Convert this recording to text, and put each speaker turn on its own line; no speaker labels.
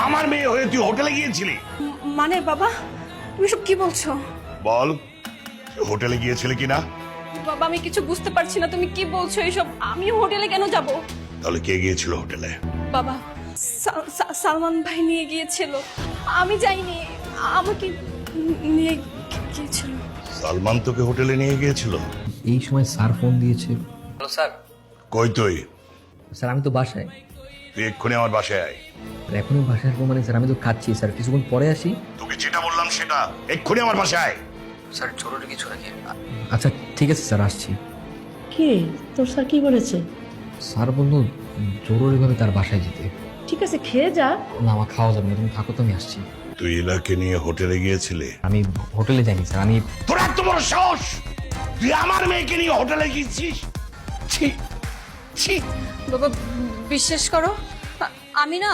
আমার মেয়ে হয়ে তুই হোটেলে গিয়েছিলি?
মানে বাবা, তুমি সব কি বলছো?
বল, হোটেলে গিয়েছিলি কিনা?
বাবা, আমি কিছু বুঝতে পারছি না, তুমি কি বলছো এইসব? আমি হোটেলে কেন যাব?
তাহলে কে গিয়েছিল হোটেলে?
বাবা, সালমান ভাই নিয়ে গিয়েছিল, আমি যাইনি। আমাকে নিয়ে গিয়েছিল।
সালমান তোকে হোটেলে নিয়ে গিয়েছিল?
এই সময় স্যার ফোন দিয়েছে।
Hello sir.
কই তুই?
স্যার আমি তো বাসায়।
তুই এক্ষুনি আমার বাসায় আয়।
আর এখনই বাসায় আসবো মানে স্যার আমি তো খাচ্ছি স্যার, কিছুক্ষণ পরে আসি।
তোকে যেটা বললাম সেটা, এক্ষুনি আমার বাসায় আয়।
স্যার জরুরি কিছু নাকি?
আচ্ছা ঠিক আছে স্যার, আসছি।
কে তোর স্যার কি বলেছে?
স্যার বললো জরুরিভাবে তার বাসায় যেতে।
ঠিক আছে, খেয়ে যা।
না আমার খাওয়া যাবে না, তুমি থাকো, তো আমি আসছি।
তুই ইলাকে নিয়ে হোটেলে গিয়েছিলি?
আমি হোটেলে যাইনি স্যার, আমি
তোর এত বড় সাহস, তুই আমার মেয়েকে নিয়ে হোটেলে গিয়েছিস? ছি ছি।
বাবা, বিশ্বাস করো, আমি না